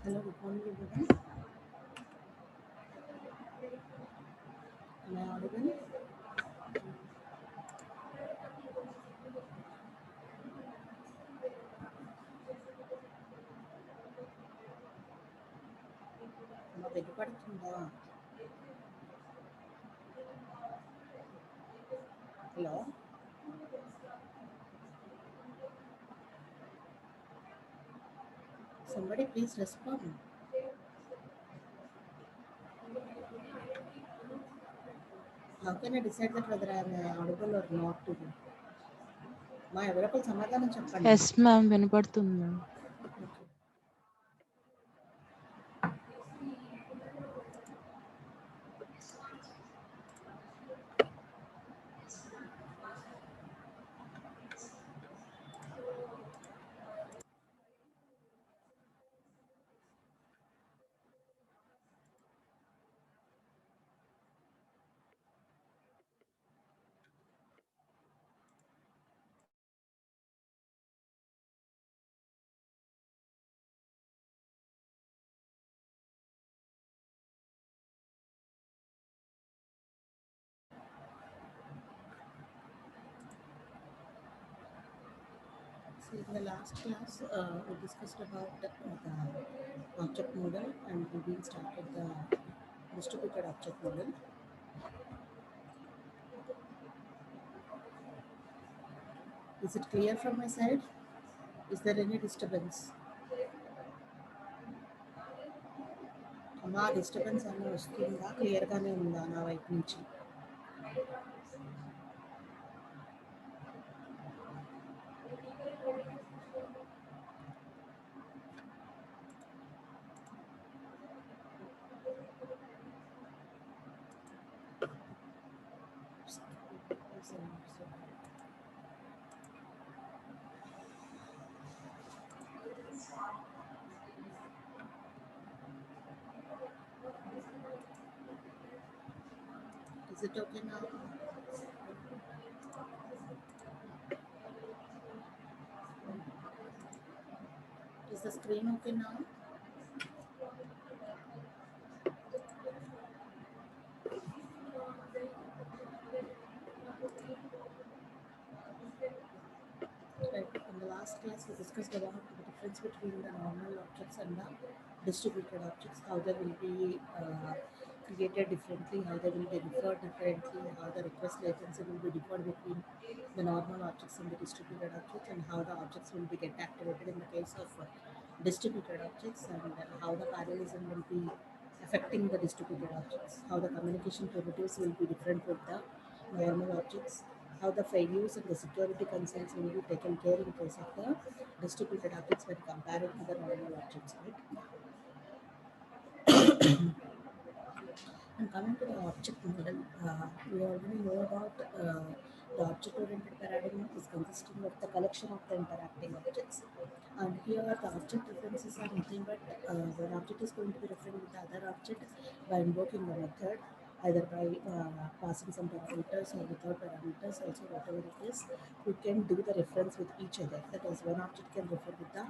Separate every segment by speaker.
Speaker 1: Hello, good morning, everyone. Am I audible? అమ్మ వినపడుతుందా? Hello? Somebody please respond. How can I decide that whether I am audible or not to you? మా ఎవరికో సమాధానం చెప్పండి.
Speaker 2: Yes ma'am వినపడుతుంది ma'am.
Speaker 1: So in the last class, we discussed about the object model and we been started the distributed object model. Is it clear from my side? Is there any disturbance? అమ్మా disturbance అన్న వస్తుందా క్లియర్గానే ఉందా నా వైపు నుంచి? Is it okay now? Is the screen okay now? Right. In the last class, we discussed about the difference between the normal objects and the distributed objects, how they will be created differently, how they will be referred differently, how the request latency will be differed between the normal objects and the distributed objects, and how the objects will be get activated in the case of distributed objects, and how the parallelism will be affecting the distributed objects, how the communication primitives will be different with the normal objects, how the failures and the security concerns will be taken care in case of the distributed objects when compared to the normal objects, right? And coming to the object model, we already know about the object-oriented paradigm is consisting of the collection of the interacting objects. And here the object references are nothing but one object is going to be referring with the other object by invoking the method, either by passing some parameters or without parameters, also whatever it is, we can do the reference with each other. That is, one object can refer with the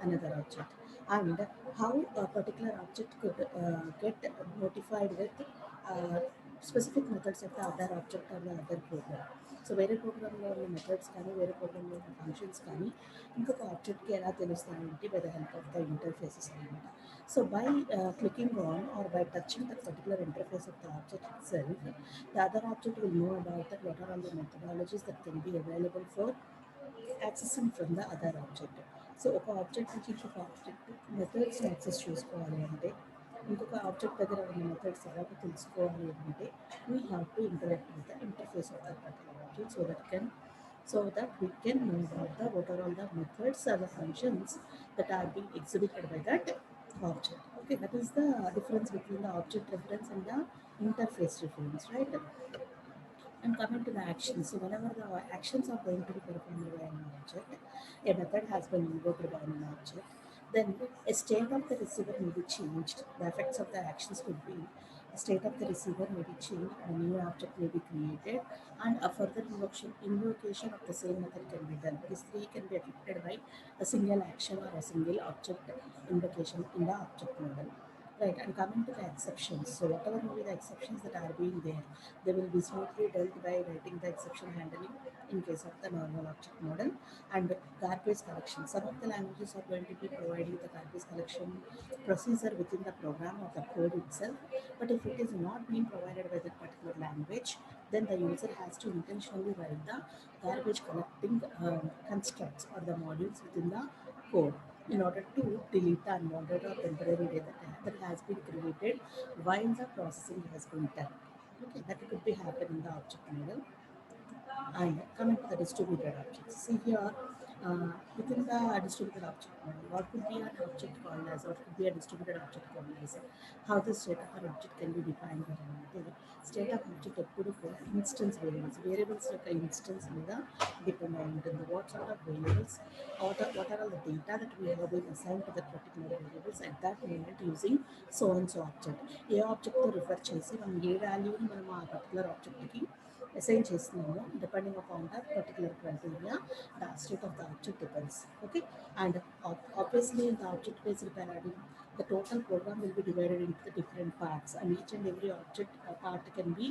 Speaker 1: another object. And how a particular object could get notified with specific methods of the other object or the other program. So వేరే ప్రోగ్రామ్లో ఉన్న methods కానీ వేరే ప్రోగ్రామ్లో ఉన్న functions కానీ ఇంకొక ఆబ్జెక్ట్కి ఎలా తెలుస్తాయంటే by the help of the interfaces అనమాట. So by clicking on or by touching that particular interface of the object itself, the other object will know about that what are all the methodologies that can be available for accessing from the other object. So ఒక object నుంచి ఇంకొక object మెథడ్స్ని access చేసుకోవాలి అంటే, ఇంకొక object దగ్గర ఉన్న methods ఎలాగో తెలుసుకోవాలి అంటే, we have to interact with the interface of that particular object so that we can know about the what are all the methods or the functions that are being exhibited by that object. Okay, that is the difference between the object reference and the interface reference, right? And coming to the actions, so whenever the actions are going to be performed by an object, a method has been invoked by an object, then a state of the receiver may be changed. The effects of the actions could be the state of the receiver may be changed and a new object may be created, and a further invocation of the same method can be done. These three can be effected by a single action or a single object invocation in the object model. Right, and coming to the exceptions, so whatever may be the exceptions that are being there, they will be smoothly dealt by writing the exception handling in case of the normal object model. And garbage collection. Some of the languages are going to be providing the garbage collection procedure within the program or the code itself. But if it is not being provided by that particular language, then the user has to intentionally write the garbage collecting constructs or the modules within the code in order to delete the unwanted or temporary data that has been created while the processing has been done. Okay, that could be happen in the object model. And coming to the distributed objects, see here within the distributed object model, what could be an object called as, what could be a distributed object called as, how the state of an object can be defined by the state of object ఎప్పుడు కూడా instance variables యొక్క instance మీద depend అయి ఉంటుంది. What sort of variables, what are all the data that we have been assigned to that particular variables at that moment using so and so object. A object తో refer చేసి మనం ఏ వాల్యూని మనం ఆ particular ఆబ్జెక్ట్కి assign చేస్తున్నాము depending upon that particular criteria, the state of the object depends. Okay, and obviously in the object based paradigm, the total program will be divided into the different parts, and each and every object part can be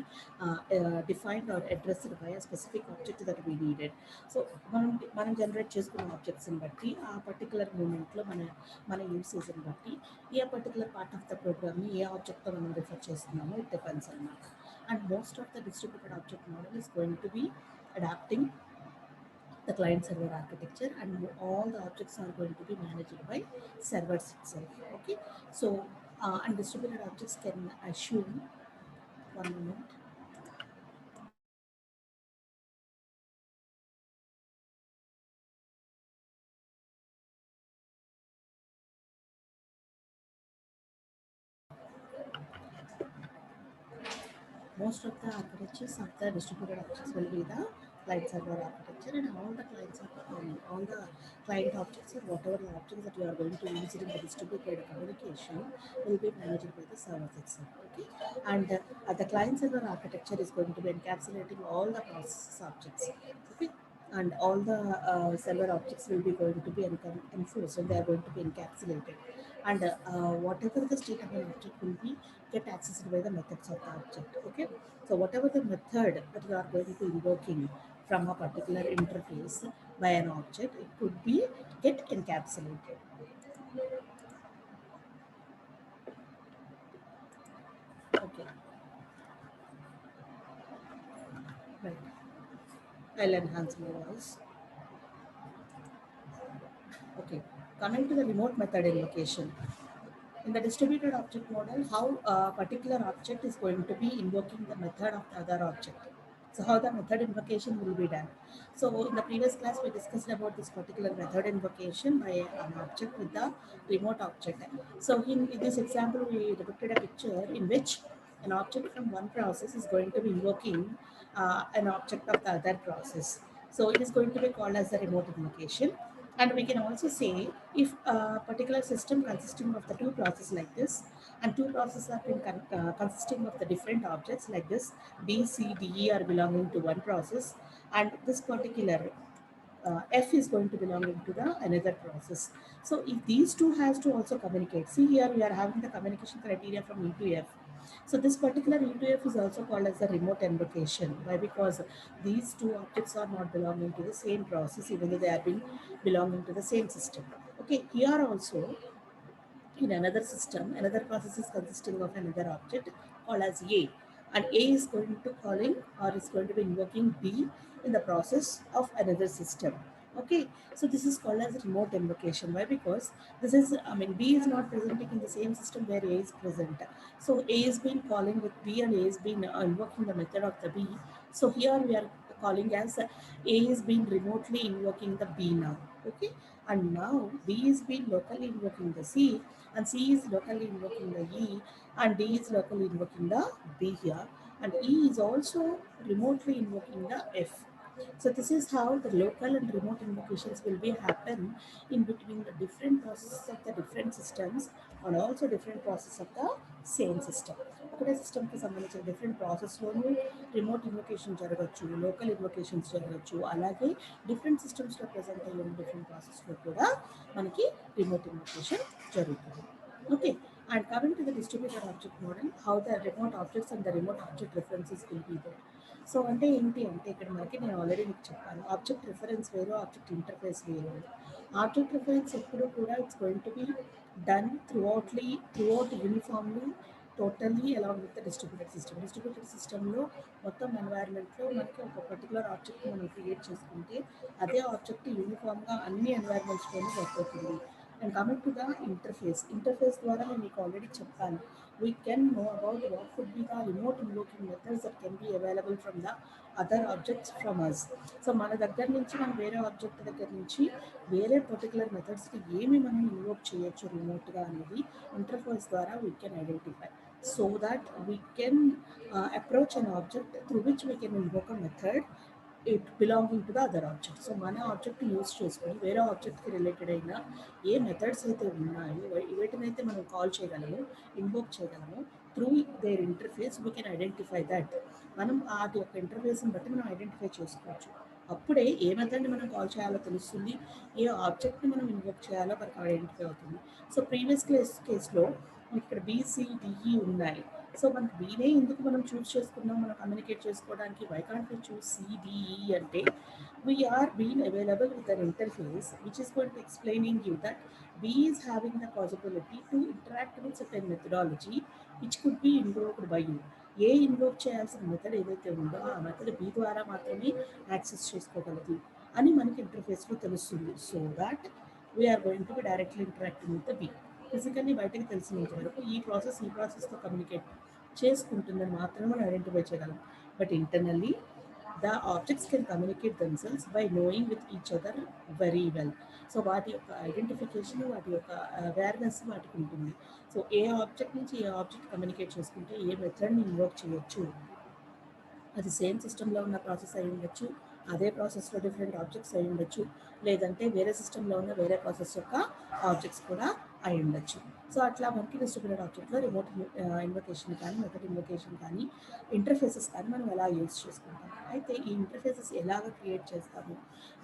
Speaker 1: defined or addressed by a specific object that we needed. So మనం generate చేసుకున్న ఆబ్జెక్ట్స్ని బట్టి ఆ particular మూమెంట్లో మన యూసేజ్ని బట్టి ఏ particular part of the ప్రోగ్రామ్ని ఏ ఆబ్జెక్ట్తో మనం refer చేస్తున్నామో ఇట్ డిపెండ్స్ అన్నమాట. And most of the distributed object model is going to be adapting the client server architecture, and all the objects are going to be managed by servers itself. Okay, so and distributed objects can assume, one moment. Most of the architectures of the distributed objects will be the client server architecture, and all the all the client objects or whatever the objects that you are going to use in the distributed communication will be managed by the servers itself. Okay, and the client server architecture is going to be encapsulating all the process objects. Okay, and all the server objects will be going to be enforced, and they are going to be encapsulated, and whatever the state of an object will be get accessed by the methods of the object. Okay, so whatever the method that you are going to be invoking from a particular interface by an object, it could be get encapsulated. Okay, right, I'll enhance my voice. Okay, coming to the remote method invocation. In the distributed object model, how a particular object is going to be invoking the method of the other object. So how the method invocation will be done. So in the previous class, we discussed about this particular method invocation by an object with the remote object. So in this example, we depicted a picture in which an object from one process is going to be invoking an object of the other process. So it is going to be called as the remote invocation. And we can also say if a particular system consisting of the two processes like this, and two processes are consisting of the different objects like this, B, C, D, E are belonging to one process, and this particular F is going to belong into the another process. So if these two has to also communicate, see here we are having the communication criteria from E to F. So this particular E to F is also called as the remote invocation. Why? Because these two objects are not belonging to the same process, even though they are belonging to the same system. Okay, here also in another system, another process is consisting of another object called as A, and A is going to calling or is going to be invoking B in the process of another system. Okay, so this is called as remote invocation. Why? Because this is, I mean, B is not presenting in the same system where A is present. So A is being calling with B and A is being invoking the method of the B. So here we are calling as A is being remotely invoking the B now. Okay, and now B is being locally invoking the C, and C is locally invoking the E, and D is locally invoking the B here, and E is also remotely invoking the F. So this is how the local and remote invocations will be happen in between the different processes of the different systems and also different process of the same system. ఒకటే సిస్టమ్కి సంబంధించిన different ప్రాసెస్లోనూ remote invocation జరగచ్చు, local invocations జరగచ్చు, అలాగే different సిస్టమ్స్లో present అయ్యే different ప్రాసెస్లో కూడా మనకి రిమోట్ ఇన్వొకేషన్ జరుగుతుంది. Okay, and coming to the distributed object model, how the remote objects and the remote object references will be there. So అంటే ఏంటి అంటే ఇక్కడ మనకి నేను ఆల్రెడీ మీకు చెప్పాను, ఆబ్జెక్ట్ రిఫరెన్స్ వేరు, ఆబ్జెక్ట్ ఇంటర్ఫేస్ వేరు. ఆబ్జెక్ట్ రిఫరెన్స్ ఎప్పుడు కూడా it's going to be done throughout uniformly totally along with the distributed system. Distributed సిస్టంలో మొత్తం ఎన్వైర్న్మెంట్లో మనకి ఒక పర్టికులర్ ఆబ్జెక్ట్ మనం క్రియేట్ చేసుకుంటే అదే ఆబ్జెక్ట్ యూనిఫామ్గా అన్ని ఎన్వైర్న్మెంట్స్లోనూ వర్క్ అవుతుంది. And coming to the interface ద్వారా నేను మీకు ఆల్రెడీ చెప్పాను, we can know about what could be the remote invoking methods that can be available from the other objects from us. So మన దగ్గర నుంచి మనం వేరే ఆబ్జెక్ట్ దగ్గర నుంచి వేరే పర్టికులర్ మెథడ్స్కి ఏమి మనం ఇన్వోక్ చేయొచ్చు రిమోట్గా అనేది ఇంటర్ఫేస్ ద్వారా we can identify, so that we can approach an object through which we can invoke a method it belonging to the other object. So మన ఆబ్జెక్ట్ యూస్ చేసుకొని వేరే ఆబ్జెక్ట్కి రిలేటెడ్ అయిన ఏ మెథడ్స్ అయితే ఉన్నాయో వీటినైతే మనం కాల్ చేయగలము, ఇన్వోక్ చేయగలము through there interface. We can identify that. మనం వాటి యొక్క ఇంటర్ఫేస్ని బట్టి మనం ఐడెంటిఫై చేసుకోవచ్చు. అప్పుడే ఏ మెథడ్ని మనం కాల్ చేయాలో తెలుస్తుంది, ఏ ఆబ్జెక్ట్ని మనం ఇన్వోక్ చేయాలో మనకు ఐడెంటిఫై అవుతుంది. సో ప్రీవియస్ కేసులో మనకి ఇక్కడ BCDE ఉన్నాయి. సో మనకి బీనే ఎందుకు మనం చూస్ చేసుకున్నాం మనం కమ్యూనికేట్ చేసుకోవడానికి? Why can't we choose CDE అంటే we are been available with an interface which is going to explaining you that B is having the possibility to interact with certain methodology which could be invoked by you. A invoke చేయాల్సిన method ఏదైతే ఉందో ఆ method B ద్వారా మాత్రమే access చేసుకోగలదు అని మనకి ఇంటర్ఫేస్లో తెలుస్తుంది. So that we are going to be directly interacting with the B. Physically బయటకు తెలిసినంత వరకు ఈ ప్రాసెస్తో కమ్యూనికేట్ చేసుకుంటుందని మాత్రమే మనం ఐడెంటిఫై చేయగలం. But internally the objects can communicate themselves by knowing with each other very well. So వాటి యొక్క ఐడెంటిఫికేషన్, వాటి యొక్క అవేర్నెస్ వాటికి ఉంటుంది. సో ఏ ఆబ్జెక్ట్ నుంచి ఏ ఆబ్జెక్ట్ కమ్యూనికేట్ చేసుకుంటే ఏ మెథడ్ని ఇన్వోక్ చేయొచ్చు, అది సేమ్ సిస్టంలో ఉన్న ప్రాసెస్ అయి ఉండొచ్చు, అదే ప్రాసెస్లో డిఫరెంట్ ఆబ్జెక్ట్స్ అయి ఉండొచ్చు, లేదంటే వేరే సిస్టంలో ఉన్న వేరే ప్రాసెస్ యొక్క ఆబ్జెక్ట్స్ కూడా అయి ఉండొచ్చు. సో అట్లా మనకి డిస్ట్రిబ్యూటెడ్ ఆబ్జెక్ట్లో రిమోట్ ఇన్వొకేషన్ కానీ మెథడ్ ఇన్వొకేషన్ కానీ ఇంటర్ఫేసెస్ కానీ మనం ఎలా యూజ్ చేసుకుంటాం. అయితే ఈ ఇంటర్ఫేసెస్ ఎలాగ క్రియేట్ చేస్తాము,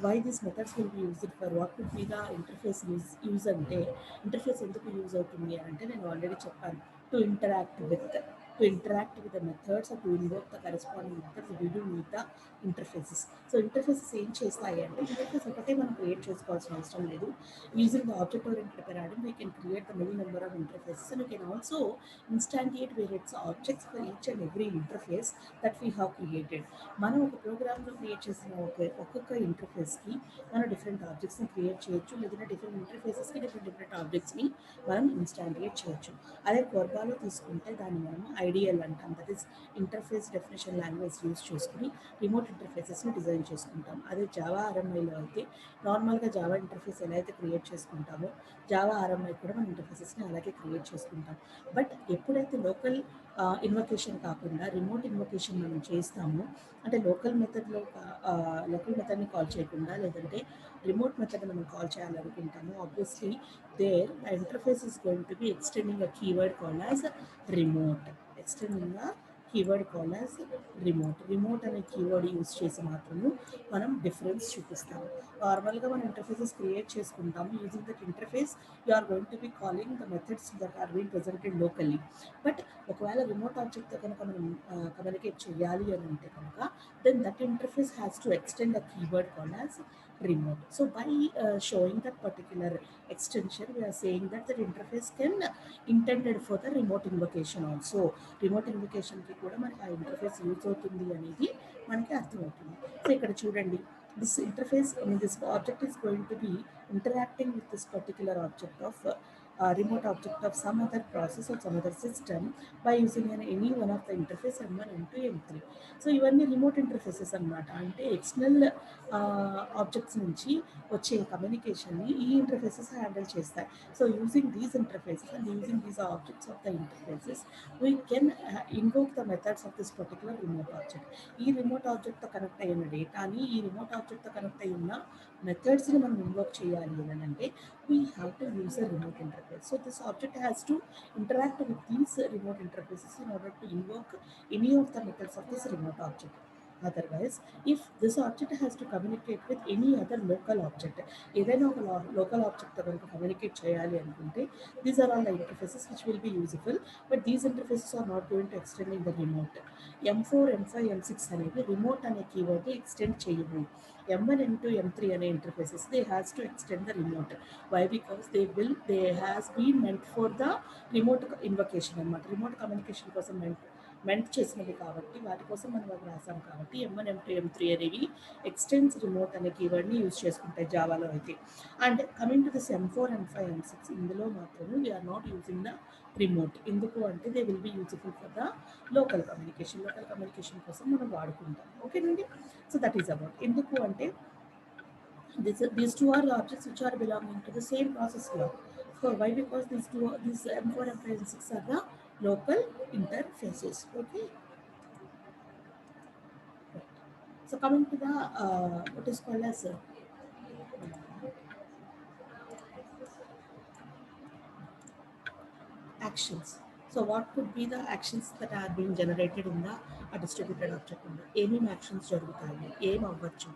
Speaker 1: why these methods will be used for, what could be the interface use అంటే ఇంటర్ఫేస్ ఎందుకు యూజ్ అవుతుంది అని అంటే నేను ఆల్రెడీ చెప్పాను, to interact with the methods or to invoke the corresponding methods, we do need the interfaces. So interfaces ఏం చేస్తాయి అంటే ఇంటర్ఫేస్ ఒకటే మనం క్రియేట్ చేసుకోవాల్సిన అవసరం లేదు. Using the object oriented paradigm we can create the many number of interfaces and we can also instantiate various objects for each and every interface that we have created. మనం ఒక ప్రోగ్రామ్లో create చేసిన ఒక్కొక్క ఇంటర్ఫేస్కి మనం different ఆబ్జెక్ట్స్ని create చేయొచ్చు, లేదంటే different ఇంటర్ఫేసెస్కి different ఆబ్జెక్ట్స్ని మనం ఇన్స్టాంటియేట్ చేయొచ్చు. అదే కోర్బాలో తీసుకుంటే దాన్ని మనం IDL అంటాం, that is interface definition language use చేసుకుని రిమోట్ ఇంటర్ఫేసెస్ని డిజైన్ చేసుకుంటాం. అదే జావా RMIలో అయితే నార్మల్గా జావా ఇంటర్ఫేస్ ఎలా అయితే క్రియేట్ చేసుకుంటామో జావా RMI కూడా మన ఇంటర్ఫేసెస్ని అలాగే క్రియేట్ చేసుకుంటాం. బట్ ఎప్పుడైతే లోకల్ ఇన్వొకేషన్ కాకుండా రిమోట్ ఇన్వొకేషన్ మనం చేస్తామో, అంటే లోకల్ మెథడ్ని కాల్ చేయకుండా లేదంటే రిమోట్ మెథడ్ మనం కాల్ చేయాలనుకుంటాము, obviously there the interface is going to be extending a keyword called as remote. Remote అనే కీవర్డ్ యూజ్ చేసి మాత్రము మనం డిఫరెన్స్ చూపిస్తాము. నార్మల్గా మనం ఇంటర్ఫేసెస్ క్రియేట్ చేసుకుంటాము. Using that interface you are going to be calling the methods that are being presented locally. But ఒకవేళ remote ఆబ్జెక్ట్తో కనుక మనం కమ్యూనికేట్ చేయాలి అని అంటే కనుక then that interface has to extend a keyword called as remote. So by showing that particular extension, we are saying that the interface can intended for the remote invocation also. Remote invocation కి కూడా మనకి ఆ interface use అవుతుంది అనేది మనకి అర్థమవుతుంది. So ఇక్కడ చూడండి, this interface, I mean this object is going to be interacting with this particular object of remote object of some other process or some other system by using any one of the interface M1, M2, M3. So ఇవన్నీ remote interfaces అనమాట. అంటే external objects నుంచి వచ్చే కమ్యూనికేషన్ని ఈ interfaces handle చేస్తాయి. So using these interfaces and using these objects of the interfaces we can invoke the methods of this particular remote object. ఈ remote ఆబ్జెక్ట్తో connect అయిన డేటాని ఈ రిమోట్ ఆబ్జెక్ట్తో కనెక్ట్ అయి ఉన్న మెథడ్స్ని మనం ఇన్వోక్ చేయాలి అని అంటే we have to use a remote interface. So this object has to interact with these remote interfaces in order to invoke any of the methods of this remote object. Otherwise, if this object has to communicate with any other local object, ఏదైనా ఒక local object తో కనుక communicate చేయాలి అనుకుంటే these are all the interfaces which will be useful, but these interfaces are not going to extend in the remote. M4, M5, M6 అనేవి remote అనే keyword extend చేయవు. M1, M2, M3 అనే interfaces they has to extend the remote. Why? Because they has been meant for the remote invocation అన్నమాట. Remote communication కోసం meant చేసినవి కాబట్టి వాటి కోసం మనం అవి రాసాం కాబట్టి M1, M2, M3 అనేవి ఎక్స్టెన్స్ రిమోట్ అనే కీవర్డ్ని యూజ్ చేసుకుంటాయి జావాలో అయితే. And coming to this M4, M5, M6 ఇందులో మాత్రమే we are not using the remote. ఎందుకు అంటే they will be useful for the local communication కోసం మనం వాడుకుంటాం. ఓకేనండి. So that is about. ఎందుకు అంటే these two are objects which are belonging to the same process block. So why? Because these M4, M5, and 6 are the local interfaces. Okay. Right. So coming to the what is called as actions. So what could be the actions that are being generated in the distributed object? ఏమేమి actions జరుగుతాయి, ఏం అవ్వచ్చు,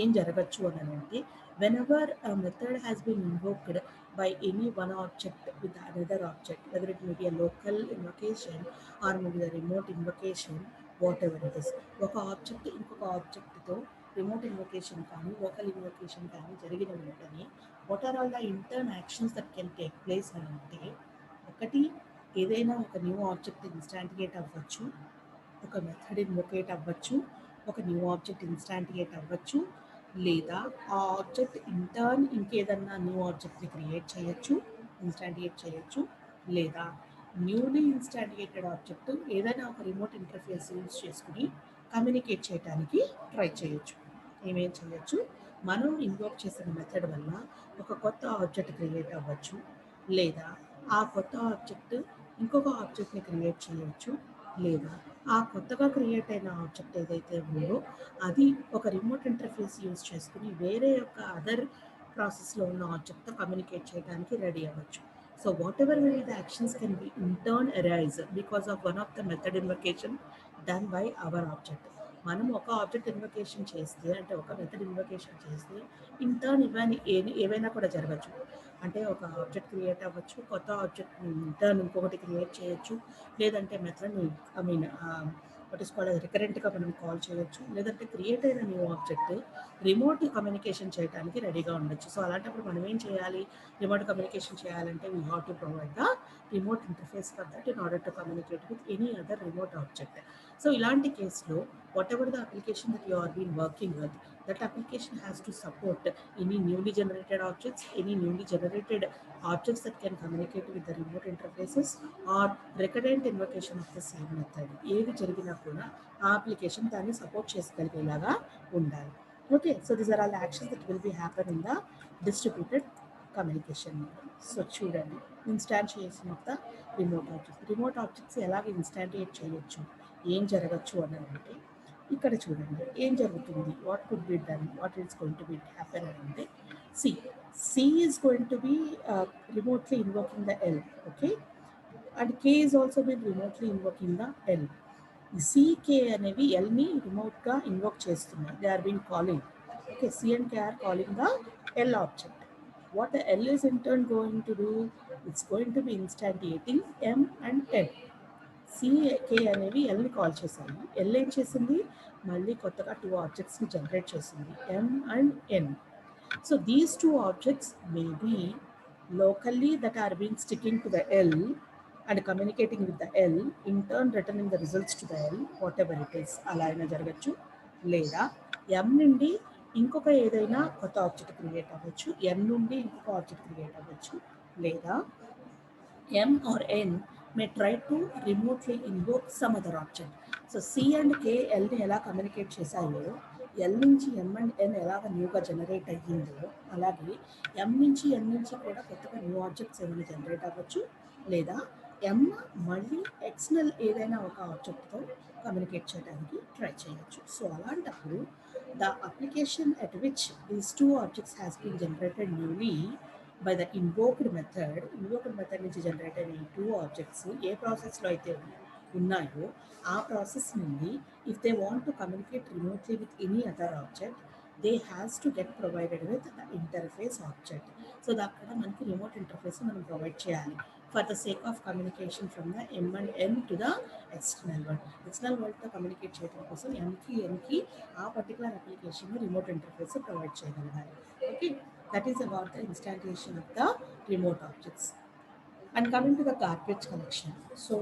Speaker 1: ఏం జరగచ్చు అని అంటే whenever a method has been invoked by any one object with another object, whether it may be a local invocation or maybe a remote invocation, whatever it is, ఒక object ఇంకొక ఆబ్జెక్ట్తో రిమోట్ ఇన్వొకేషన్ కానీ local invocation కానీ జరిగిన వెంటనే what are all the interactions that can take place అని అంటే ఒకటి ఏదైనా ఒక న్యూ ఆబ్జెక్ట్ ఇన్స్టాంటియేట్ అవ్వచ్చు, ఒక మెథడ్ ఇన్వొకేట్ అవ్వచ్చు, ఒక న్యూ ఆబ్జెక్ట్ ఇన్స్టాంటియేట్ అవ్వచ్చు, లేదా ఆ ఆబ్జెక్ట్ ఇంటర్న్ ఇంకేదన్నా న్యూ ఆబ్జెక్ట్ని క్రియేట్ చేయొచ్చు, ఇన్స్టాంటియేట్ చేయొచ్చు, లేదా న్యూలీ ఇన్స్టాంటియేటెడ్ ఆబ్జెక్ట్ ఏదైనా ఒక రిమోట్ ఇంటర్ఫేస్ యూజ్ చేసుకుని కమ్యూనికేట్ చేయడానికి ట్రై చేయొచ్చు. ఏమేం చేయొచ్చు? మనం ఇన్వోక్ చేసిన మెథడ్ వల్ల ఒక కొత్త ఆబ్జెక్ట్ క్రియేట్ అవ్వచ్చు, లేదా ఆ కొత్త ఆబ్జెక్ట్ ఇంకొక ఆబ్జెక్ట్ని క్రియేట్ చేయొచ్చు, లేదా ఆ కొత్తగా క్రియేట్ అయిన ఆబ్జెక్ట్ ఏదైతే ఉందో అది ఒక రిమోట్ ఇంటర్ఫేస్ యూజ్ చేసుకుని వేరే యొక్క అదర్ ప్రాసెస్లో ఉన్న ఆబ్జెక్ట్తో కమ్యూనికేట్ చేయడానికి రెడీ అవ్వచ్చు. So whatever will be the actions can be in turn arise because of one of the method invocation done by our object. మనం ఒక ఆబ్జెక్ట్ ఇన్వొకేషన్ చేస్తే అంటే ఒక మెథడ్ ఇన్వొకేషన్ చేస్తే ఇన్ టర్న్ ఏవైనా కూడా జరగచ్చు. అంటే ఒక ఆబ్జెక్ట్ క్రియేట్ అవ్వచ్చు, కొత్త ఆబ్జెక్ట్ ఇన్ టర్న్ ఇంకొకటి క్రియేట్ చేయొచ్చు, లేదంటే మెథడ్ని వాట్ ఈస్ కాల్డ్ రికరెంట్గా మనం కాల్ చేయొచ్చు, లేదంటే క్రియేట్ అయిన న్యూ ఆబ్జెక్ట్ రిమోట్ కమ్యూనికేషన్ చేయడానికి రెడీగా ఉండొచ్చు. సో అలాంటప్పుడు మనం ఏం చేయాలి? రిమోట్ కమ్యూనికేషన్ చేయాలంటే we have to provide the remote interface for that in order to communicate with any other remote object. So ఇలాంటి కేసులో whatever the application that you are been working with, that application has to support any newly generated objects that can communicate with the remote interfaces or recurrent invocation of the same method. ఏది జరిగినా కూడా ఆ application దాన్ని support చేసుకోగలిగేలాగా ఉండాలి. Okay. So these are all actions that will be happen in the distributed communication model. So చూడండి, instantiation of the remote objects ఎలాగ instantiate చేయొచ్చు, ఏం జరగచ్చు అని అంటే ఇక్కడ చూడండి ఏం జరుగుతుంది. What could be done, what is going to be happen అని అంటే C is going to be remotely invoking the L. Okay. And K is also been remotely invoking the L. C K అనేవి ఎల్ని రిమోట్గా ఇన్వోక్ చేస్తున్నాయి. They are been calling. Okay. C and K are calling the L object. What the L is in turn going to do? It's going to be instantiating M and N. CK అనేవి ఎల్ని call చేశాయి. L ఏం చేసింది? మళ్ళీ కొత్తగా 2 ఆబ్జెక్ట్స్ని generate చేసింది, M and N. So these 2 objects may be locally that are being sticking to the L and communicating with the L, in turn returning the results to the L, whatever it is. అలా అయినా జరగచ్చు. లేదా ఎం నుండి ఇంకొక ఏదైనా కొత్త object create అవ్వచ్చు, ఎన్ నుండి ఇంకొక ఆబ్జెక్ట్ క్రియేట్ అవ్వచ్చు, లేదా M or N may try to remotely invoke some other object. So C and K ఎల్ని ఎలా కమ్యూనికేట్ చేశాయో, ఎల్ నుంచి ఎం అండ్ ఎన్ ఎలాగ న్యూగా జనరేట్ అయ్యిందో, అలాగే ఎం నుంచి ఎన్ నుంచి కూడా కొత్తగా న్యూ ఆబ్జెక్ట్స్ ఏమైనా జనరేట్ అవ్వచ్చు, లేదా ఎం మళ్ళీ ఎక్స్టర్నల్ ఏదైనా ఒక ఆబ్జెక్ట్తో కమ్యూనికేట్ చేయడానికి ట్రై చేయొచ్చు. సో అలాంటప్పుడు the application at which these two objects has been generated newly by the invoked method నుంచి జనరేట్ అయిన ఈ టూ ఆబ్జెక్ట్స్ ఏ ప్రాసెస్లో అయితే ఉన్నాయో ఆ ప్రాసెస్ నుండి if they want to communicate remotely with any other object, they has to get provided with the interface object. So అక్కడ మనకి రిమోట్ ఇంటర్ఫేస్ మనం ప్రొవైడ్ చేయాలి for the sake of communication from the M and N to the external world. External వరల్డ్తో communicate చేయడం కోసం ఎంకి ఎన్కి ఆ particular application remote interface provide చేయగలగాలి. Okay, that is about the instantiation of the remote objects. And coming to the garbage collection. So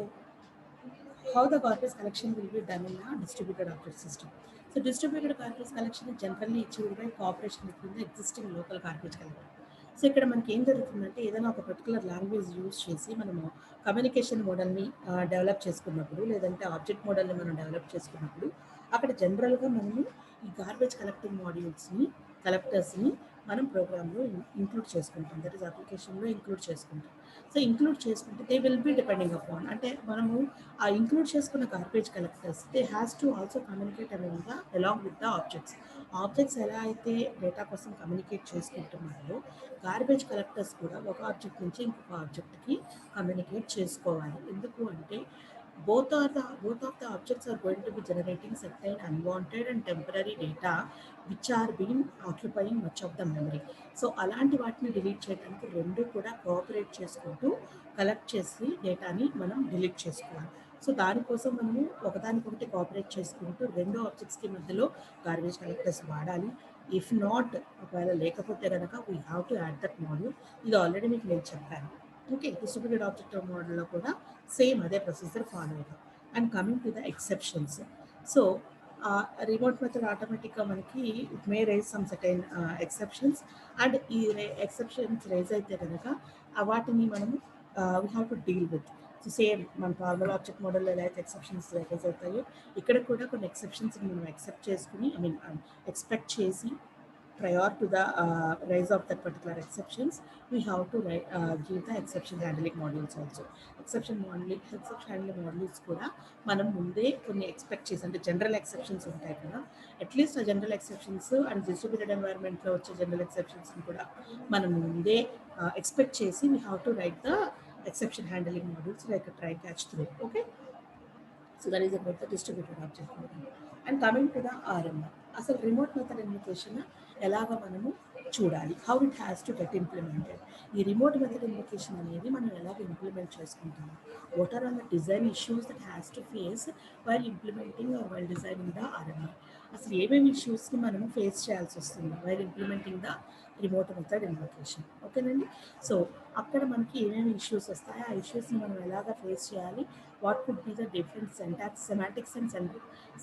Speaker 1: how the garbage collection will be done in a distributed object system. So distributed garbage collection is generally achieved by cooperation between the existing local garbage collector. So ఇక్కడ మనకి ఏం జరుగుతుందంటే ఏదైనా ఒక particular language use చేసి మనము communication మోడల్ని develop చేసుకున్నప్పుడు, లేదంటే ఆబ్జెక్ట్ మోడల్ని మనం డెవలప్ చేసుకున్నప్పుడు అక్కడ జనరల్గా మనము ఈ గార్బేజ్ కలెక్టింగ్ మాడ్యూల్స్ని, కలెక్టర్స్ని మనం ప్రోగ్రాంలో ఇంక్లూడ్ చేసుకుంటాం, దట్ ఈస్ అప్లికేషన్లో ఇంక్లూడ్ చేసుకుంటాం. సో ఇంక్లూడ్ చేసుకుంటే they will B depending upon, అంటే మనము ఆ ఇంక్లూడ్ చేసుకున్న garbage collectors they has to also communicate along with the objects. Objects ఎలా అయితే డేటా కోసం కమ్యూనికేట్ చేసుకుంటున్నారో గార్బేజ్ కలెక్టర్స్ కూడా ఒక ఆబ్జెక్ట్ నుంచి ఇంకొక ఆబ్జెక్ట్కి కమ్యూనికేట్ చేసుకోవాలి. ఎందుకు అంటే both of the objects are going to be generating certain unwanted and temporary data which are being occupying much of the memory. So అలాంటి వాటిని డిలీట్ చేయడానికి రెండు కూడా కోఆపరేట్ చేసుకుంటూ కలెక్ట్ చేసి డేటాని మనం డిలీట్ చేసుకోవాలి. సో దానికోసం మనము ఒకదానికొకటి కోఆపరేట్ చేసుకుంటూ రెండు ఆబ్జెక్ట్స్కి మధ్యలో గార్బేజ్ కలెక్టర్స్ వాడాలి. ఇఫ్ నాట్, ఒకవేళ లేకపోతే కనుక we have to add that module. ఇది ఆల్రెడీ మీకు నేను చెప్పాను. ఓకే, డిస్ట్రిబ్యూటెడ్ ఆబ్జెక్ట్ మోడల్లో కూడా సేమ్ అదే ప్రొసీజర్ ఫాలో అవుతాం. And coming to the exceptions. So remote method ఆటోమేటిక్గా మనకి it may raise some certain exceptions. And ఈ ఎక్సెప్షన్స్ రైజ్ అయితే కనుక వాటిని మనము we have to deal with. So same మన నార్మల్ ఆబ్జెక్ట్ మోడల్లో ఎలా అయితే ఎక్సెప్షన్స్ రైజ్ అవుతాయో ఇక్కడ కూడా కొన్ని ఎక్సెప్షన్స్ని మనం యాక్సెప్ట్ చేసుకుని ఎక్స్పెక్ట్ చేసి prior to the rise of that particular exceptions, we have to give the exception handling modules also. exception handling modules కూడా మనం ముందే కొన్ని ఎక్స్పెక్ట్ చేసి, అంటే జనరల్ ఎక్సెప్షన్స్ ఉంటాయి కదా, అట్లీస్ట్ ఆ జనరల్ ఎక్సెప్షన్స్ అండ్ డిస్ట్రిబ్యూటెడ్ ఎన్వైరన్మెంట్లో వచ్చే జనరల్ ఎక్సెప్షన్స్ని కూడా మనం ముందే ఎక్స్పెక్ట్ చేసి we have to write the exception handling modules like a try catch through. Okay, so that is about the distributed object model. And coming to the RMI, అసలు remote method invocation ఎలాగ మనము చూడాలి, how it has to get implemented. ఈ remote method invocation అనేది మనం ఎలాగ implement చేసుకుంటాము, what are all the design issues that has to face while implementing or while designing the RMI. అసలు ఏమేమి ఇష్యూస్ని మనము ఫేస్ చేయాల్సి వస్తుంది while implementing the remote method invocation. ఓకేనండి, సో అక్కడ మనకి ఏమేమి ఇష్యూస్ వస్తాయో ఆ ఇష్యూస్ని మనం ఎలాగ ఫేస్ చేయాలి, what could be the different semantics and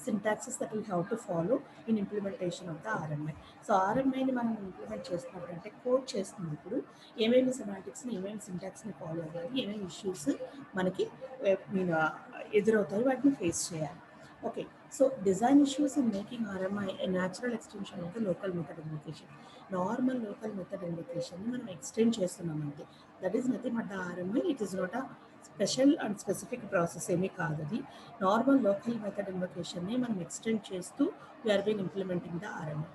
Speaker 1: syntaxes that we have to follow in implementation of the RMI. So RMIని మనం ఇంప్లిమెంట్ చేస్తున్నప్పుడు, అంటే కోడ్ చేస్తున్నప్పుడు ఏమేమి సెమాంటిక్స్ని, ఏమేమి సింటాక్స్ని ఫాలో అవ్వాలి, ఏమేమి ఇష్యూస్ మనకి ఎదురవుతాయి, వాటిని ఫేస్ చేయాలి. Okay, so design issues in making RMI a natural extension of the local method invocation. Normal local method ఇన్వొకేషన్ని మనం ఎక్స్టెండ్ చేస్తున్నామంటే that is nothing but the RMI. It is not a special and specific process ఏమీ కాదు, అది normal local method ఇన్వొకేషన్ని మనం extend చేస్తూ we're been implementing the RMI.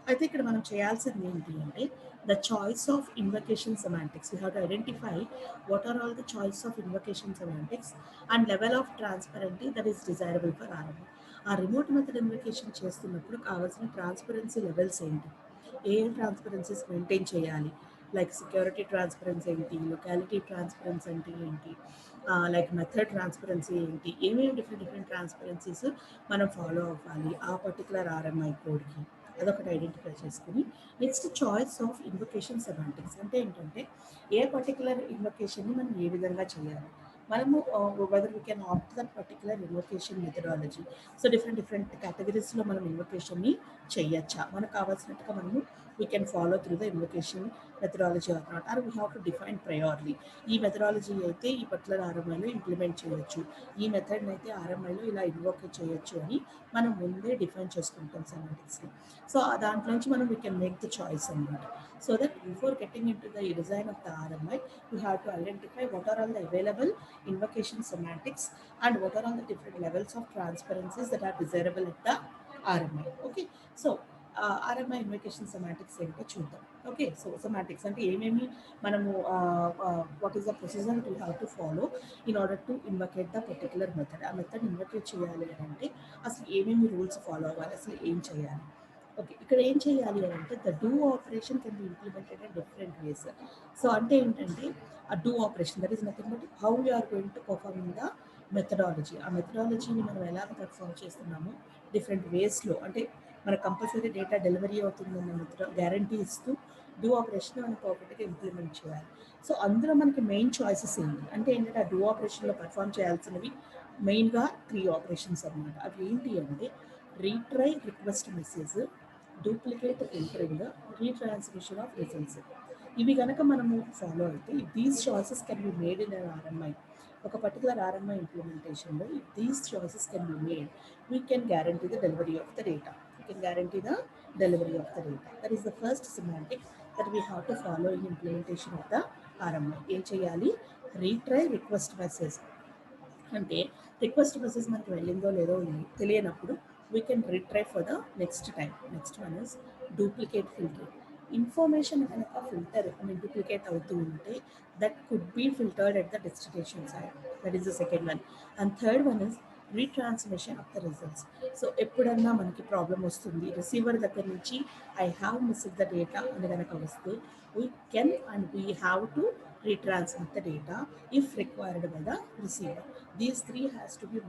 Speaker 1: అయితే ఇక్కడ మనం చేయాల్సింది ఏంటి అంటే the choice of invocation semantics. You have to identify what are all the choice of invocation semantics and level of transparency that is desirable for RMI. ఆ remote method invocation చేస్తున్నప్పుడు కావాల్సిన transparency levels ఏంటి, ఏ transparencies maintain చేయాలి, like security transparency ఏంటి, locality transparency అంటే ఏంటి, like method transparency ఏంటి, ఏమేమి డిఫరెంట్ ట్రాన్స్పరెన్సీస్ మనం ఫాలో అవ్వాలి ఆ పర్టికులర్ RMI కోడ్కి, అదొకటి ఐడెంటిఫై చేసుకుని next choice of invocation semantics అంటే ఏంటంటే ఏ పర్టికులర్ ఇన్వొకేషన్ని మనం ఏ విధంగా చేయాలి, మనము whether we can opt that particular invocation methodology. So different కేటగిరీస్లో మనం ఇన్వొకేషన్ని చేయొచ్చా, మనకు కావాల్సినట్టుగా మనము we can follow through the invocation methodology or not, or we have to define priorly. ఈ మెథడాలజీ అయితే ఈ పర్టికులర్ ఆర్ఎంఐలో ఇంప్లిమెంట్ చేయొచ్చు, ఈ మెథడ్ని అయితే ఆర్ఎంఐలో ఇలా ఇన్వోక్ చేయొచ్చు అని మనం ముందే డిఫైన్ చేసుకుంటాం సెమాంటిక్స్ని. సో దాంట్లో నుంచి మనం we can make the choice అనమాట. So that before getting into the design of the RMI you have to identify what are all the available invocation semantics and what are all the different levels of transparencies that are desirable at the RMI. Okay, so RMI invocation semantics ఏంటో చూద్దాం. Okay, so semantics అంటే ఏమేమి మనము what is the procedure we have to follow in order to invocate the particular method. ఆ method invocate చేయాలి అంటే అసలు ఏమేమి రూల్స్ ఫాలో అవ్వాలి, అసలు ఏం చేయాలి. ఓకే, ఇక్కడ ఏం చేయాలి అంటే the do operation can be implemented in different ways. So అంటే ఏంటంటే ఆ do operation that is nothing but how we are going to perform in the methodology. ఆ మెథడాలజీని మనం ఎలా పర్ఫార్మ్ చేస్తున్నాము డిఫరెంట్ వేస్లో, అంటే మనకు కంపల్సరీ డేటా డెలివరీ అవుతుందన్న గ్యారంటీ ఇస్తూ డూ ఆపరేషన్ మనం పర్ఫెక్ట్గా ఇంప్లిమెంట్ చేయాలి. సో అందులో మనకి మెయిన్ చాయిసెస్ ఏంటి అంటే ఏంటంటే ఆ డూ ఆపరేషన్లో పర్ఫార్మ్ చేయాల్సినవి మెయిన్గా 3 ఆపరేషన్స్ అనమాట. అవి ఏంటి అంటే retry request message, duplicate filtering, retransmission of results. ఇవి కనుక మనము ఫాలో అయితే these choices can be made in RMI. ఒక పర్టికులర్ ఆర్ఎంఐ ఇంప్లిమెంటేషన్లో these choices can be made, we can guarantee the delivery of the data. We can guarantee the delivery of the data. That is the first semantic that we have to follow in implementation of the RMI. ఏం చేయాలి? Retry request message అంటే request message మనకి వెళ్ళిందో లేదో తెలియనప్పుడు we can retry for the next time. Next one is duplicate filter. Information కనుక filter duplicate అవుతూ ఉంటే that could be filtered at the destination side. That is the second one. And third one is retransmission of the results. So ఎప్పుడన్నా మనకి problem వస్తుంది receiver దగ్గర నుంచి I have missed the data అని కనుక వస్తే we can and we have to retransmit the data if required by the receiver. These three has to be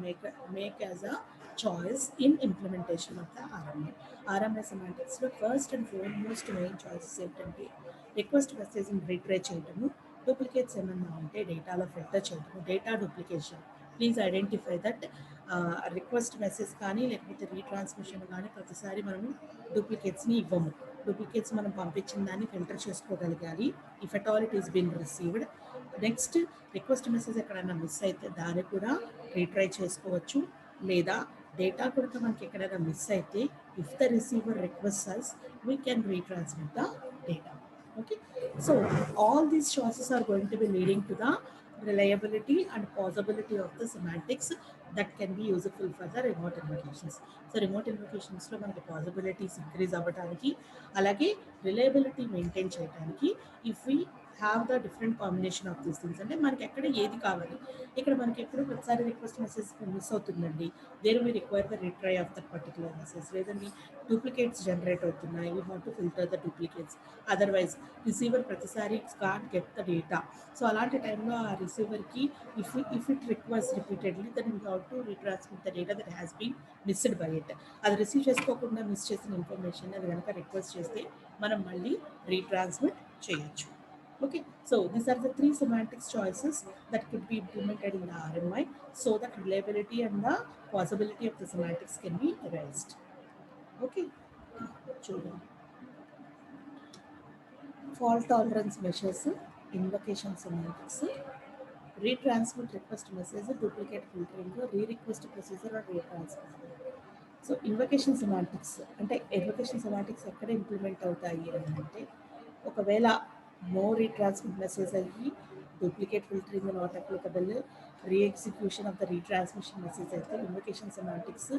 Speaker 1: make as a choice in implementation of the RMI. RMI semantics లో first and foremost main choices ఏంటంటే request మెసేజ్ని retry చేయటము, duplicates ఏమన్నా ఉంటే డేటాలో filter చేయటము, data duplication. Please identify that request message కానీ లేకపోతే రీట్రాన్స్మిషన్ కానీ ప్రతిసారి మనము డూప్లికేట్స్ని ఇవ్వము. డూప్లికేట్స్ మనం పంపించిన దాన్ని ఫిల్టర్ చేసుకోగలగాలి if at all it is been received. Next request message ఎక్కడైనా మిస్ అయితే దాన్ని కూడా రీట్రై చేసుకోవచ్చు, లేదా డేటా కూడా మనకి ఎక్కడైనా మిస్ అయితే if the receiver request as we can retransmit the data. Okay, so all these choices are going to be leading to the reliability and possibility of the semantics that can be useful for the remote invocations. So remote invocations లో మనకి possibilities increase అవ్వడానికి అలాగే reliability maintain చేయడానికి if we have the different combination of these things. అంటే మనకి ఎక్కడ ఏది కావాలి, ఇక్కడ మనకి ఎప్పుడు ప్రతిసారి రిక్వెస్ట్ మెసేజ్ మిస్ అవుతుందండి, there we require the retry of that particular message. లేదండి డూప్లికేట్స్ జనరేట్ అవుతున్నాయి, we have to filter the duplicates. Otherwise receiver ప్రతిసారి can't get the data. So అలాంటి టైంలో ఆ రిసీవర్కి if it request repeatedly then we have to retransmit the data that has been missed by it. అది receive చేసుకోకుండా miss చేసిన information అది కనుక రిక్వెస్ట్ చేస్తే మనం మళ్ళీ రీట్రాన్స్మిట్ చేయొచ్చు. Okay, so these are the 3 semantics choices that could be implemented in the RMI so that reliability and the possibility of the semantics can be raised. Okay, children. Fault tolerance measures, invocation semantics, retransmit request message, duplicate filtering, re-request procedure or retransmit. So invocation semantics అంటే invocation semantics ఎక్కడ implement అవుతాయి అని అంటే ఒకవేళ no retransmit message అయ్యి duplicate filtering not applicable, re-execution of the retransmission message అయితే invocation semantics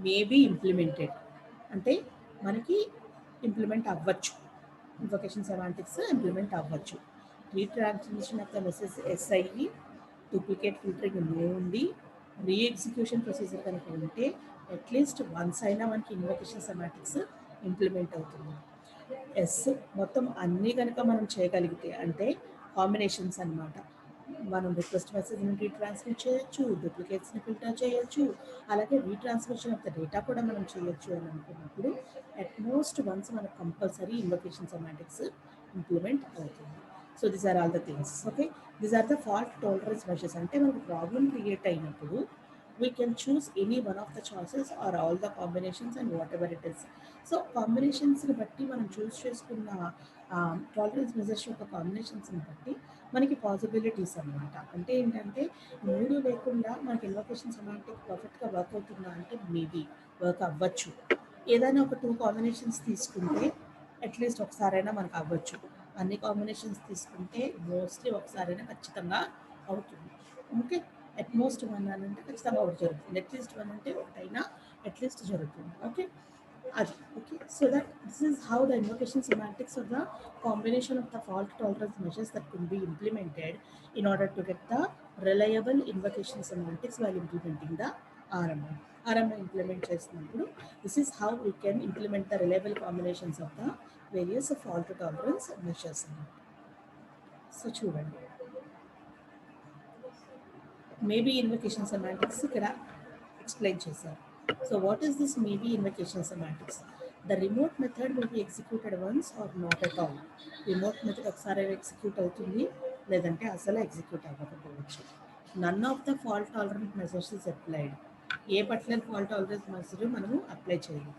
Speaker 1: may be implemented. అంటే మనకి ఇంప్లిమెంట్ అవ్వచ్చు, ఇన్వకేషన్ సెమాంటిక్స్ ఇంప్లిమెంట్ అవ్వచ్చు. Retransmission of the message yes అయ్యి డూప్లికేట్ ఫిల్టరింగ్ నో ఉండి రీఎగ్జిక్యూషన్ ప్రొసీజర్ కనుక ఉంటే అట్లీస్ట్ వన్స్ అయినా మనకి ఇన్వకేషన్ సెమాంటిక్స్ ఇంప్లిమెంట్ అవుతుంది. ఎస్ మొత్తం అన్నీ కనుక మనం చేయగలిగితే అంటే కాంబినేషన్స్ అనమాట. మనం రిక్వెస్ట్ మెసేజ్ని రీట్రాన్స్మిట్ చేయొచ్చు, డూప్లికేట్స్ని ఫిల్టర్ చేయొచ్చు, అలాగే రీట్రాన్స్మిషన్ ఆఫ్ ద డేటా కూడా మనం చేయొచ్చు అని అనుకున్నప్పుడు అట్మోస్ట్ వన్స్ మనకు కంపల్సరీ ఇన్వకేషన్ సెమాంటిక్స్ ఇంప్లిమెంట్ అవుతుంది. So these are all the things. Okay, these are the fault tolerance measures. అంటే మనకు ప్రాబ్లం క్రియేట్ అయినప్పుడు we can choose any one of the choices or all the combinations and whatever it is. So కాంబినేషన్స్ని బట్టి మనం చూస్ చేసుకున్న tolerance measures యొక్క కాంబినేషన్స్ని బట్టి మనకి పాసిబిలిటీస్ అనమాట. అంటే ఏంటంటే మూడు లేకుండా మనకి ఇన్వొకేషన్ సెమాంటిక్ పర్ఫెక్ట్గా వర్క్ అవుతుందా అంటే మేబీ వర్క్ అవ్వచ్చు. ఏదైనా ఒక టూ కాంబినేషన్స్ తీసుకుంటే అట్లీస్ట్ ఒకసారైనా మనకు అవ్వచ్చు. అన్ని కాంబినేషన్స్ తీసుకుంటే మోస్ట్లీ ఒకసారైనా ఖచ్చితంగా అవుతుంది. ఓకే, అట్మోస్ట్ వన్ అని అంటే ఖచ్చితంగా ఒకటి జరుగుతుంది, అట్లీస్ట్ వన్ అంటే ఒకటైనా అట్లీస్ట్ జరుగుతుంది. ఓకే, అది okay. So that this is how the invocation semantics are the combination of the fault tolerance measures that could be implemented in order to get the reliable invocation semantics while implementing the RMI. RMI implement చేసినప్పుడు this is how we can implement the reliable combinations of the various fault tolerance measures అన్నమాట. So చూడండి, maybe invocation semantics ఇక్కడ explain చేశారు. So what is this maybe invocation semantics? The remote method will be executed once or not at all. Remote method ఒకసారి execute అవుతుంది, లేదంటే అసలు execute అవ్వకపోవచ్చు. None of the fault tolerant measures is applied. ఏ particular fault tolerance measure మనము apply చేయలేదు.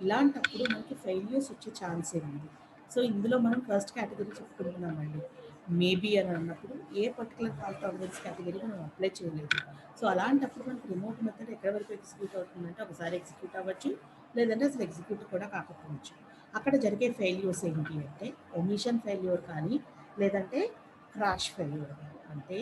Speaker 1: ఇలాంటప్పుడు మనకి ఫెయిల్యూర్స్ వచ్చే ఛాన్స్ ఏముంది? సో ఇందులో మనం ఫస్ట్ కేటగిరీ చెప్పుకుంటున్నామండి. మేబీ అని అన్నప్పుడు ఏ పర్టికులర్ ఫాల్ట్ టాలరెన్స్ కేటగిరీ మనం అప్లై చేయలేదు. సో అలాంటప్పుడు మనకి రిమోట్ మెథడ్ ఎక్కడ వరకు ఎగ్జిక్యూట్ అవుతుందంటే ఒకసారి ఎగ్జిక్యూట్ అవ్వచ్చు, లేదంటే అసలు ఎగ్జిక్యూట్ కూడా కాకపోవచ్చు. అక్కడ జరిగే ఫెయిల్యూర్స్ ఏంటి అంటే ఒమిషన్ ఫెయిల్యూర్ కానీ, లేదంటే క్రాష్ ఫెయిల్యూర్ కానీ. అంటే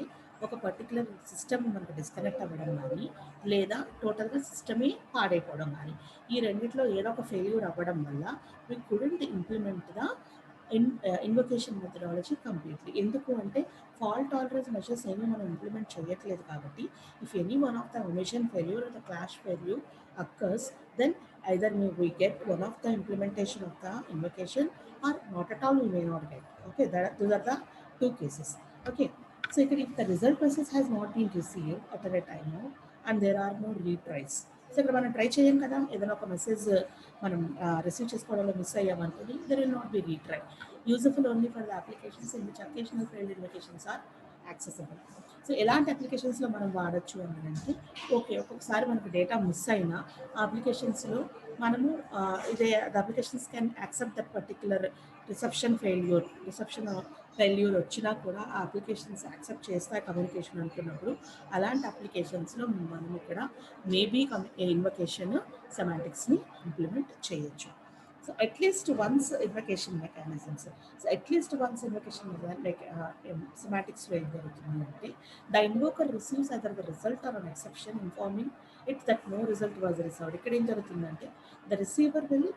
Speaker 1: ఒక పర్టికులర్ సిస్టమ్ మనకు డిస్కనెక్ట్ అవ్వడం కానీ, లేదా టోటల్గా సిస్టమే పాడైపోవడం కానీ, ఈ రెండిట్లో ఏదో ఒక ఫెయిల్యూర్ అవ్వడం వల్ల we couldn't implement the invocation methodology completely. ఎందుకు అంటే ఫాల్ట్ టాలరెన్స్ మెజర్స్ ఏమీ మనం ఇంప్లిమెంట్ చేయట్లేదు కాబట్టి, if any one of the omission failure or the crash failure occurs, then either we get one of the implementation of the invocation or not at all we may not get. Okay, those are the two cases. Okay, so if the result message has not been received at a time and there are no retries, so ఇక్కడ మనం try చేయం కదా, ఏదైనా ఒక message మనం receive చేసుకోవడంలో miss అయ్యామనుకోండి, there will not be retry. Useful only for the applications in which occasional failed invocations are accessible. So ఎలాంటి అప్లికేషన్స్లో మనం వాడచ్చు అని అంటే, ఓకే ఒక్కొక్కసారి మనకు డేటా మిస్ అయినా ఆ అప్లికేషన్స్లో మనము ఇదే the applications can accept that particular reception failure వచ్చినా కూడా ఆ అప్లికేషన్స్ యాక్సెప్ట్ చేస్తాయి కమ్యూనికేషన్ అనుకున్నప్పుడు, అలాంటి అప్లికేషన్స్లో మనం ఇక్కడ మేబీ ఇన్వొకేషన్ సెమాంటిక్స్ని ఇంప్లిమెంట్ చేయొచ్చు. So at least once invocation mechanisms, so at least once invocation సెమాంటిక్స్లో ఏం జరుగుతుంది అంటే, the invoker receives other the result or an exception informing it that no result was received. ఇక్కడ ఏం జరుగుతుందంటే the receiver will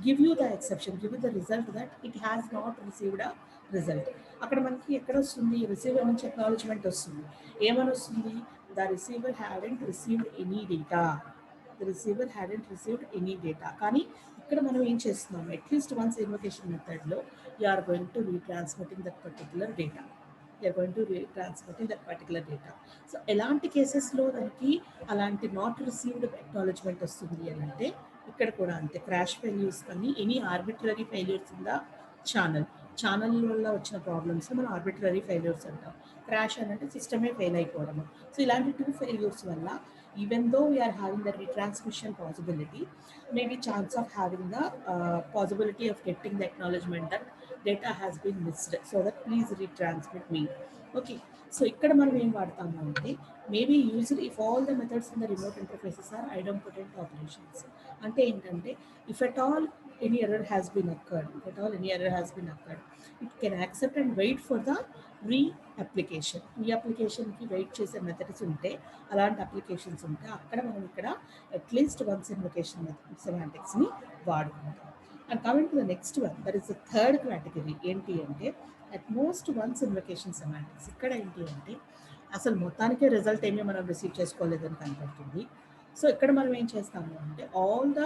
Speaker 1: give you the exception, give you the result that it has not received a result. అక్కడ మనకి ఎక్కడ వస్తుంది, receiver నుంచి acknowledgement వస్తుంది. ఏమని వస్తుంది? The receiver hadn't received any data, the receiver hadn't received any data. కానీ ఇక్కడ మనం ఏం చేస్తున్నాం, అట్లీస్ట్ వన్స్ ఇన్వొకేషన్ మెథడ్లో you are going to retransmitting that particular data, you are going to transmitting that particular data. So ఎలాంటి కేసెస్లో దానికి అలాంటి నాట్ రిసీవ్డ్ అక్నాలజ్మెంట్ వస్తుంది అని అంటే, ఇక్కడ కూడా అంతే. క్రాష్ ఫెయిల్యూర్స్ కానీ any arbitrary failures in the channel వల్ల వచ్చిన ప్రాబ్లమ్స్ మనం ఆర్బిట్రరీ ఫెయిల్యూర్స్ అంటాం. క్రాష్ అని అంటే సిస్టమే ఫెయిల్ అయిపోవడము. సో ఇలాంటి టూ ఫెయిల్యూర్స్ వల్ల even though we are having the retransmission possibility, maybe chance of having the possibility of getting the acknowledgement that data has been missed, so that please retransmit me. Okay, so ఇక్కడ మనం ఏం వాడతాము అంటే, maybe used if all the methods in the remote interfaces are idempotent operations. అంటే ఏంటంటే, if at all any error has been occurred, it can accept and wait for the రీఅప్లికేషన్కి wait చేసే methods ఉంటే, అలాంటి అప్లికేషన్స్ ఉంటే అక్కడ మనం ఇక్కడ అట్లీస్ట్ వన్స్ ఇన్వొకేషన్ సెమాంటిక్స్ని వాడుకుంటాం. And coming to the next one, that is the third category. ఏంటి అంటే at most once invocation semantics. ఇక్కడ ఏంటి అంటే అసలు మొత్తానికే రిజల్ట్ ఏమీ మనం రిసీవ్ చేసుకోలేదని కనపడుతుంది. సో ఇక్కడ మనం ఏం చేస్తాము అంటే ఆల్ ద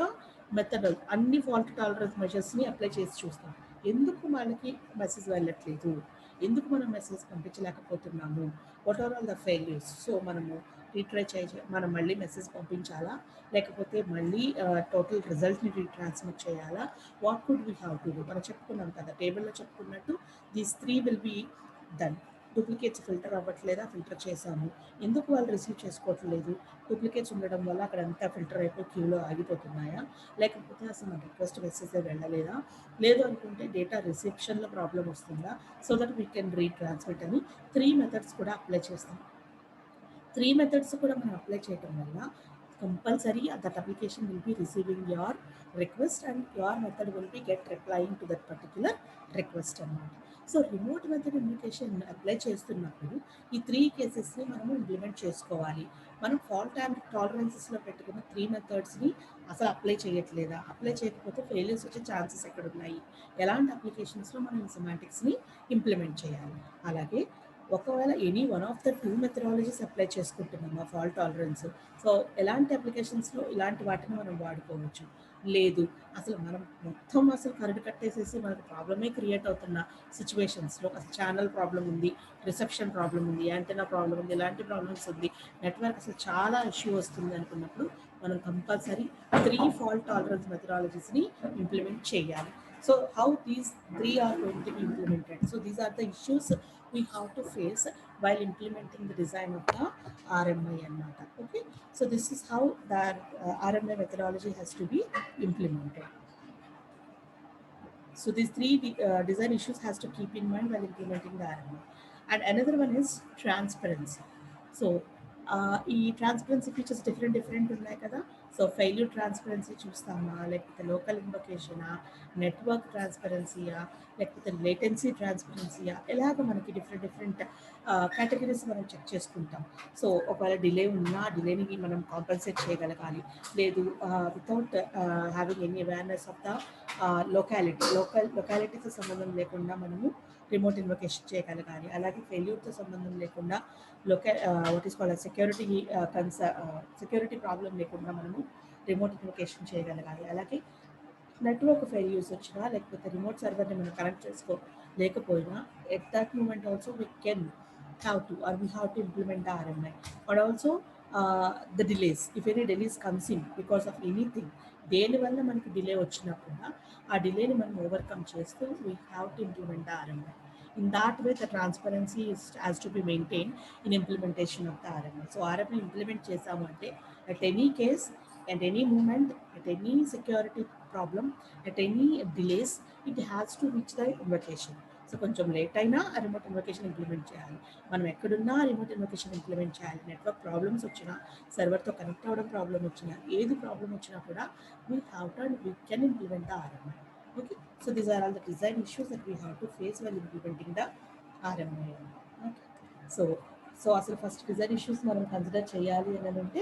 Speaker 1: మెథడ్ అన్ని ఫాల్ట్ టాలరెన్స్ మెజర్స్ని అప్లై చేసి చూస్తాం. ఎందుకు మనకి మెసేజ్ వెళ్ళట్లేదు, ఎందుకు మనం మెసేజ్ పంపించలేకపోతున్నాము, what are all the failures. So మనము మనం మళ్ళీ మెసేజ్ పంపించాలా, లేకపోతే మళ్ళీ టోటల్ రిజల్ట్ని రీట్రాన్స్మిట్ చేయాలా, what could we have to do. మనం చెప్పుకున్నాం కదా, టేబుల్లో చెప్పుకున్నట్టు these three will be done. Duplicates filter అవ్వట్లేదా, ఫిల్టర్ చేశాము, ఎందుకు వాళ్ళు రిసీవ్ చేసుకోవట్లేదు, డూప్లికేట్స్ ఉండడం వల్ల అక్కడ అంతా ఫిల్టర్ అయిపోయి క్యూలో ఆగిపోతున్నాయా, లేకపోతే అసలు మన రిక్వెస్ట్ మెసేజ్ వెళ్ళలేదా, లేదు అనుకుంటే డేటా రిసెప్షన్లో ప్రాబ్లం వస్తుందా, so that we can retransmit అని 3 మెథడ్స్ కూడా అప్లై చేస్తాం. 3 మెథడ్స్ కూడా మనం అప్లై చేయడం వల్ల compulsory that application will be receiving your request and your method will be get replying to that particular request అన్నమాట. So remote method invitation apply చేస్తున్నప్పుడు ఈ 3 కేసెస్ని మనము ఇంప్లిమెంట్ చేసుకోవాలి. మనం ఫాల్ట్ అండ్ టాలరెన్సెస్లో పెట్టుకున్న 3 మెథడ్స్ని అసలు అప్లై చేయట్లేదా, అప్లై చేయకపోతే ఫెయిల్యూర్స్ వచ్చే ఛాన్సెస్ ఎక్కడ ఉన్నాయి, ఎలాంటి అప్లికేషన్స్లో మనం ఈ సెమాంటిక్స్ని ఇంప్లిమెంట్ చేయాలి. అలాగే ఒకవేళ any one of the 2 methodologies apply చేసుకుంటున్నామా ఫాల్ట్ టాలరెన్స్, సో ఎలాంటి అప్లికేషన్స్లో ఇలాంటి వాటిని మనం వాడుకోవచ్చు, లేదు అసలు మనం మొత్తం అసలు కరడు కట్టేసేసి మనకు ప్రాబ్లమే క్రియేట్ అవుతున్న సిచ్యువేషన్స్లో, అసలు ఛానల్ ప్రాబ్లం ఉంది, రిసెప్షన్ ప్రాబ్లం ఉంది, యాంటెనా ప్రాబ్లం ఉంది, ఇలాంటి ప్రాబ్లమ్స్ ఉంది, నెట్వర్క్ అసలు చాలా ఇష్యూ వస్తుంది అనుకున్నప్పుడు మనం కంపల్సరీ 3 ఫాల్ట్ టాలరెన్స్ మెథడాలజీస్ని ఇంప్లిమెంట్ చేయాలి. So how these 3 are going to be implemented? So these are the issues we have to face while implementing the design of the RMI annata. Okay, so this is how the RMI methodology has to be implemented. So these 3 design issues has to keep in mind while implementing the RMI. And another one is transparency. So ఈ transparency features different ఉన్నాయి కదా. So failure transparency చూస్తామా, లేకపోతే local ఇన్వకేషనా, network ట్రాన్స్పరెన్సీయా, లేకపోతే latency ట్రాన్స్పరెన్సీయా, ఇలాగ మనకి different categories మనం check చేసుకుంటాం. సో ఒకవేళ డిలే ఉన్నా డిలేని మనం కాంపన్సేట్ చేయగలగాలి, లేదు without having any awareness of the లొకాలిటీతో సంబంధం లేకుండా మనము రిమోట్ ఇన్వకేషన్ చేయగలగాలి. అలాగే ఫెయిల్యూర్తో సంబంధం లేకుండా what is called security problem లేకుండా మనము రిమోట్ ఇన్వకేషన్ చేయగలగాలి. అలాగే నెట్వర్క్ ఫెయిల్యూర్స్ వచ్చినా, లేకపోతే రిమోట్ సర్వర్ని మనం కనెక్ట్ చేసుకోలేకపోయినా, at that moment also we can have to implement the RMI. And also the delays, if any delays comes in because of anything, దేనివల్ల మనకి డిలే వచ్చినా కూడా ఆ డిలేని మనం ఓవర్కమ్ చేస్తూ we have to implement the RMI. In that way, the transparency has to be maintained in implementation of the RMI. So RMI implement chesamu ante at any case, at any moment, at any security problem, at any delays, it has to reach the invocation. So కొంచెం late అయినా ఆ remote invocation implement చేయాలి. మనం ఎక్కడున్నా remote invocation implement చేయాలి. Network problems వచ్చినా, సర్వర్తో connect అవ్వడం problem వచ్చినా, ఏది ప్రాబ్లం వచ్చినా కూడా we can implement the RMI. Okay, so these are all the design issues that we have to face while implementing the RMI. Okay, so అసలు first design issues మనం consider చేయాలి అని అంటే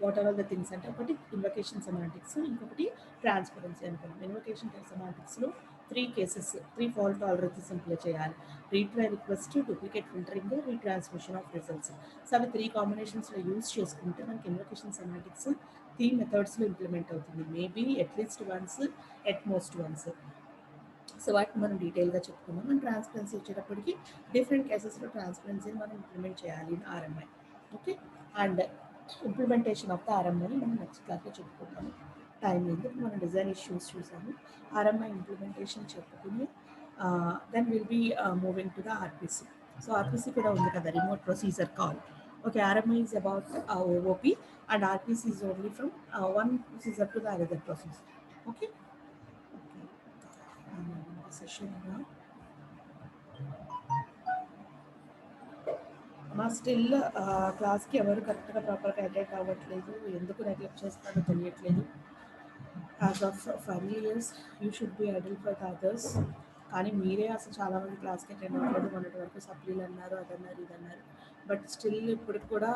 Speaker 1: what are all the things అంటే, ఒకటి invocation semantics, ఇంకొకటి transparency అనుకున్నాం. Invocation సెమాంటిక్స్లో 3 ఫాల్ట్ టాలరెన్సెస్ అప్లై చేయాలి. Retry request, duplicate filtering, retransmission of results. So అవి 3 కాంబినేషన్స్లో యూజ్ చేసుకుంటే మనకి ఇన్వకేషన్ సెమాంటిక్స్ 3 మెథడ్స్లో ఇంప్లిమెంట్ అవుతుంది. Maybe at least once, at most once. So వాటిని మనం డీటెయిల్గా చెప్పుకున్నాం. అండ్ ట్రాన్స్పరెన్సీ వచ్చేటప్పటికి డిఫరెంట్ కేసెస్లో ట్రాన్స్పరెన్సీని మనం ఇంప్లిమెంట్ చేయాలి in RMI. Okay, and implementation of the RMI మనం నెక్స్ట్ క్లాస్లో చెప్పుకుంటాము. టైం ఎందుకు మనం డిజైన్ ఇష్యూస్ చూసాము, RMI ఇంప్లిమెంటేషన్ చెప్పుకుని then will be moving to the RPC. So RPC కూడా ఉంది కదా, remote procedure call. Okay, RMI is about OOP and RPC is only from one procedure to the other procedure. Okay. Session now. మా still క్లాస్కి ఎవరు కరెక్ట్గా ప్రాపర్గా attend అవ్వట్లేదు, ఎందుకు నెగ్లెక్ట్ చేస్తారో తెలియట్లేదు. As of family years you should be Idol for the others. కానీ మీరే అసలు చాలామంది క్లాస్కి అటెండ్ అవ్వలేదు. మొన్నటి వరకు సప్లీలు అన్నారు, అదన్నారు, ఇదన్నారు. బట్ స్టిల్ ఇప్పటికి కూడా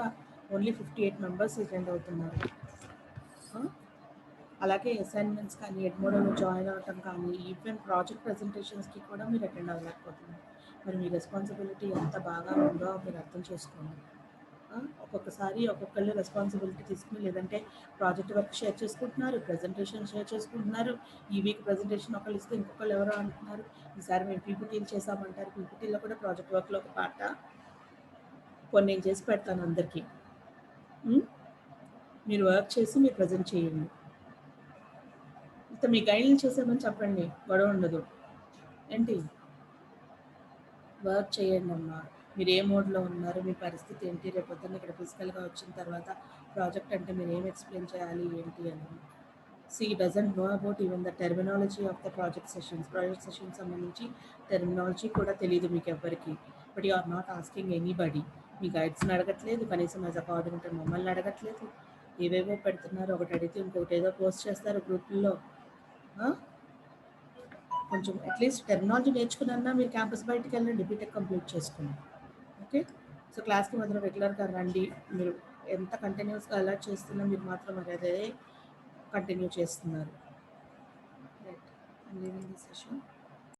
Speaker 1: ఓన్లీ 58 మెంబర్స్ అటెండ్ అవుతున్నారు. అలాగే అసైన్మెంట్స్ కానీ, ఎడ్మోడోలో జాయిన్ అవ్వటం కానీ, ఈవెన్ ప్రాజెక్ట్ ప్రజెంటేషన్స్కి కూడా మీరు అటెండ్ అవ్వలేకపోతున్నారు. మరి మీ రెస్పాన్సిబిలిటీ ఎంత బాగా ఉందో మీరు అర్థం చేసుకోండి. ఒక్కొక్కసారి ఒక్కొక్కళ్ళు రెస్పాన్సిబిలిటీ తీసుకుని, లేదంటే ప్రాజెక్ట్ వర్క్ షేర్ చేసుకుంటున్నారు, ప్రజెంటేషన్ షేర్ చేసుకుంటున్నారు. ఈ వీక్ ప్రజెంటేషన్ ఒకళ్ళు ఇస్తే ఇంకొకళ్ళు ఎవరో అంటున్నారు, ఈసారి మేము పీపీటీలు చేసామంటారు. పీపీటీలో కూడా ప్రాజెక్ట్ వర్క్లో ఒక పాట కొన్ని నేను చేసి పెడతాను అందరికీ. మీరు వర్క్ చేసి మీరు ప్రజెంట్ చేయండి. మీ గైడ్లు చేసామని చెప్పండి, గొడవ ఉండదు. ఏంటి వర్క్ చేయండి అమ్మా. మీరు ఏ మోడ్లో ఉన్నారు, మీ పరిస్థితి ఏంటి, రేపు పొద్దున్న ఇక్కడ ఫిజికల్గా వచ్చిన తర్వాత ప్రాజెక్ట్ అంటే మీరు ఏం ఎక్స్ప్లెయిన్ చేయాలి ఏంటి అని. She doesn't know about even the terminology of the project sessions సంబంధించి టెర్మినాలజీ కూడా తెలియదు మీకు ఎవ్వరికి. But you are not asking anybody. మీ గైడ్స్ని అడగట్లేదు, కనీసం యాజ్ అ కోఆర్డినేటర్ మమ్మల్ని అడగట్లేదు. ఏవేవో పెడుతున్నారు, ఒకటి అడిగితే ఇంకొకటి ఏదో పోస్ట్ చేస్తారు గ్రూపుల్లో. కొంచెం అట్లీస్ట్ టెర్మినాలజీ నేర్చుకున్నా మీరు క్యాంపస్ బయటికి వెళ్ళండి, బీటెక్ కంప్లీట్ చేసుకుని. ఓకే, సో క్లాస్కి మాత్రం రెగ్యులర్గా రండి. మీరు ఎంత కంటిన్యూస్గా అలర్ట్ చేస్తున్నా మీరు మాత్రం అదే కంటిన్యూ చేస్తున్నారు. Right, I'm leaving this session.